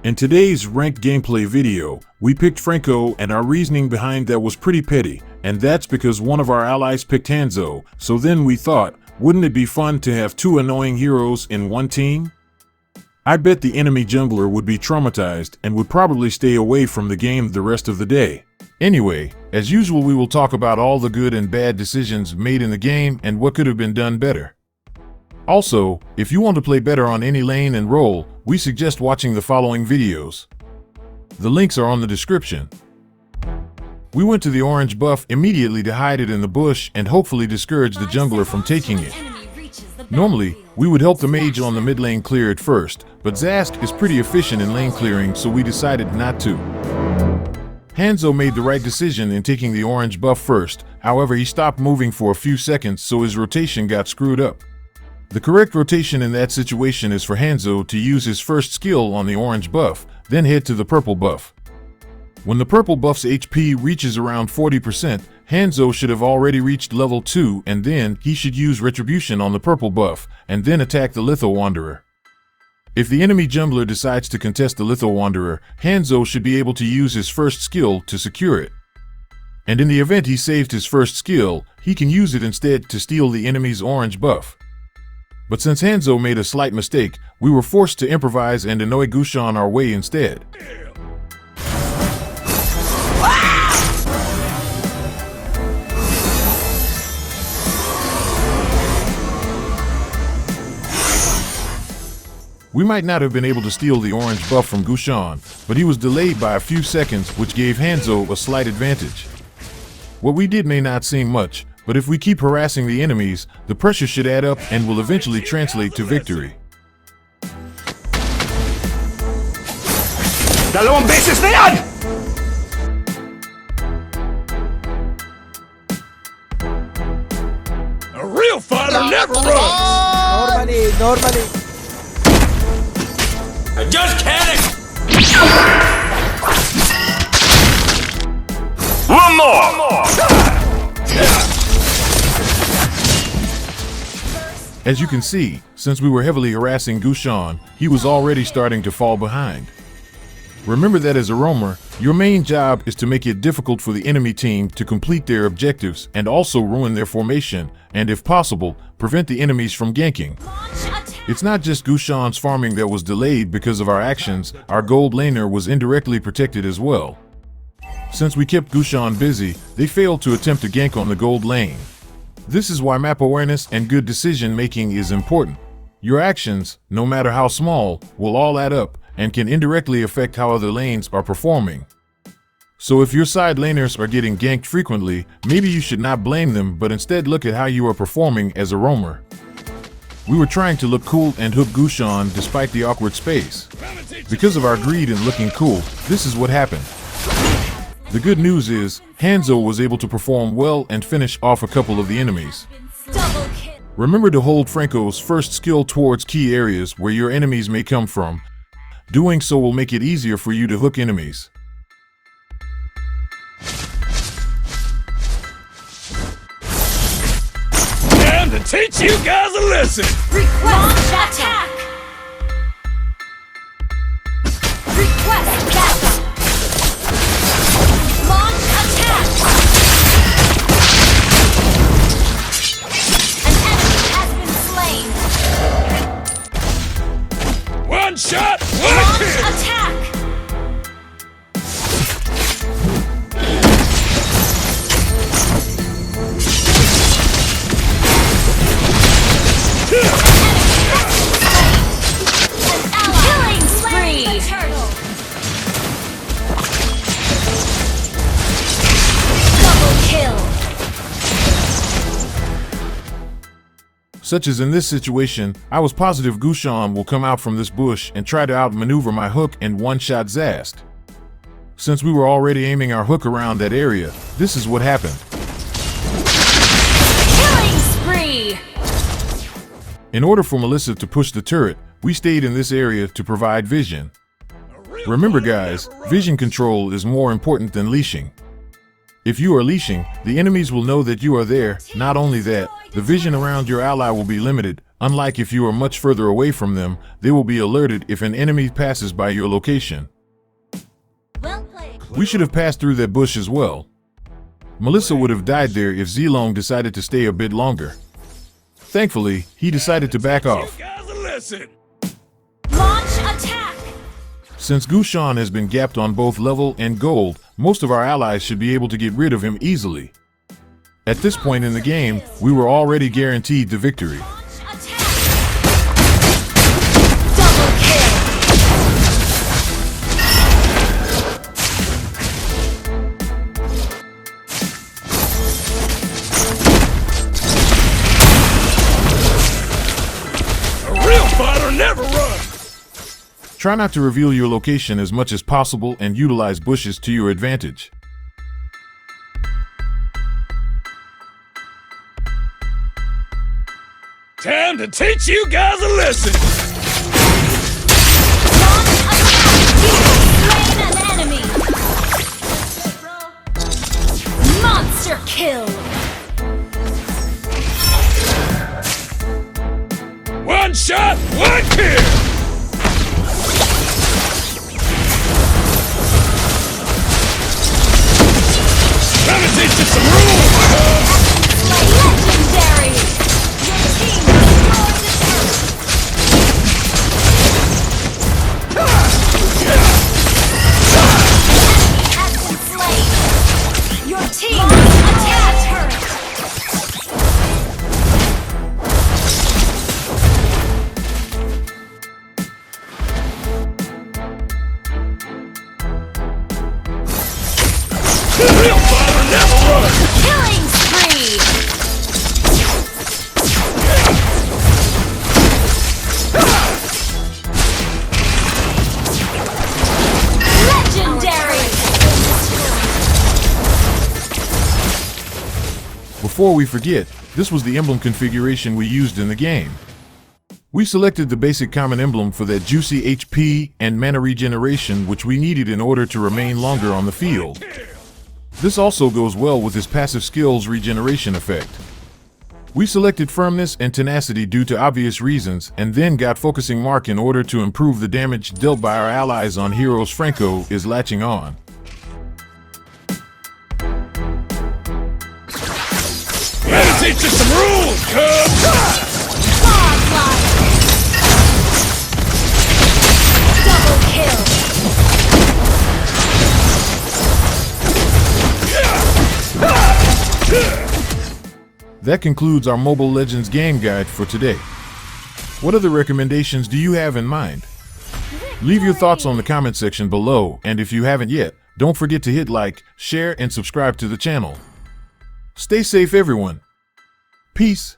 In today's ranked gameplay video, we picked Franco, and our reasoning behind that was pretty petty, and that's because one of our allies picked Hanzo. So then we thought, wouldn't it be fun to have two annoying heroes in one team? I bet the enemy jungler would be traumatized and would probably stay away from the game the rest of the day. Anyway, as usual, we will talk about all the good and bad decisions made in the game and what could have been done better. Also, if you want to play better on any lane and role, we suggest watching the following videos. The links are on the description. We went to the orange buff immediately to hide it in the bush and hopefully discourage the jungler from taking it. Normally, we would help the mage on the mid lane clear it first, but Zazk is pretty efficient in lane clearing, so we decided not to. Hanzo made the right decision in taking the orange buff first, however he stopped moving for a few seconds, so his rotation got screwed up. The correct rotation in that situation is for Hanzo to use his first skill on the orange buff, then head to the purple buff. When the purple buff's HP reaches around 40%, Hanzo should have already reached level 2, and then he should use Retribution on the purple buff, and then attack the Litho Wanderer. If the enemy jungler decides to contest the Litho Wanderer, Hanzo should be able to use his first skill to secure it. And in the event he saved his first skill, he can use it instead to steal the enemy's orange buff. But since Hanzo made a slight mistake, we were forced to improvise and annoy Gushan our way instead. We might not have been able to steal the orange buff from Gushan, but he was delayed by a few seconds, which gave Hanzo a slight advantage. What we did may not seem much, but if we keep harassing the enemies, the pressure should add up and will eventually translate to victory. ¡Dalawang beses na yan! A real fighter never runs! Normally. I just can't! One more! As you can see, since we were heavily harassing Gushan, he was already starting to fall behind. Remember that as a roamer, your main job is to make it difficult for the enemy team to complete their objectives and also ruin their formation, and if possible, prevent the enemies from ganking. It's not just Gushan's farming that was delayed because of our actions, our gold laner was indirectly protected as well. Since we kept Gushan busy, they failed to attempt to gank on the gold lane. This is why map awareness and good decision making is important. Your actions, no matter how small, will all add up and can indirectly affect how other lanes are performing. So if your side laners are getting ganked frequently, maybe you should not blame them, but instead look at how you are performing as a roamer. We were trying to look cool and hook Gushan despite the awkward space. Because of our greed in looking cool, this is what happened. The good news is, Hanzo was able to perform well and finish off a couple of the enemies. Remember to hold Franco's first skill towards key areas where your enemies may come from. Doing so will make it easier for you to hook enemies. Time to teach you guys a lesson! Request attack! Request backup! Launch attack! An enemy has been slain! One shot, one Launch kill! attack! Killing spree! Double kill! Such as in this situation, I was positive Gushan will come out from this bush and try to outmaneuver my hook and one-shot Zazk. Since we were already aiming our hook around that area, this is what happened. Killing spree! In order for Melissa to push the turret, we stayed in this area to provide vision. Remember guys, vision control is more important than leashing. If you are leashing, the enemies will know that you are there. Not only that, the vision around your ally will be limited, Unlike if you are much further away from them, they will be alerted if an enemy passes by your location. Well played. We should have passed through that bush as well. Melissa would have died there if Zilong decided to stay a bit longer. Thankfully, he decided to back off. You guys listen. Launch attack. Since Gushan has been gapped on both level and gold, most of our allies should be able to get rid of him easily. At this point in the game, we were already guaranteed the victory. Launch attack. Double kill. A real fighter never runs. Try not to reveal your location as much as possible and utilize bushes to your advantage. Time to teach you guys a lesson. Launch attack. You have slain an enemy. Monster kill. One shot, one kill. Time to teach you some rules. Legendary. Your team destroyed the turret. Enemy has been slain. Your team attack turret. Real fighter never runs. Killing spree. Legendary. Before we forget, this was the emblem configuration we used in the game. We selected the basic common emblem for that juicy HP and mana regeneration which we needed in order to remain longer on the field. This also goes well with his passive skills regeneration effect. We selected firmness and tenacity due to obvious reasons, and then got focusing mark in order to improve the damage dealt by our allies on heroes. Franco is latching on. Gotta teach you some rules, cuz. Godlike. Double kill. That concludes our Mobile Legends game guide for today. What other recommendations do you have in mind? Leave your thoughts on the comment section below, and if you haven't yet, don't forget to hit like, share, and subscribe to the channel. Stay safe, everyone. Peace.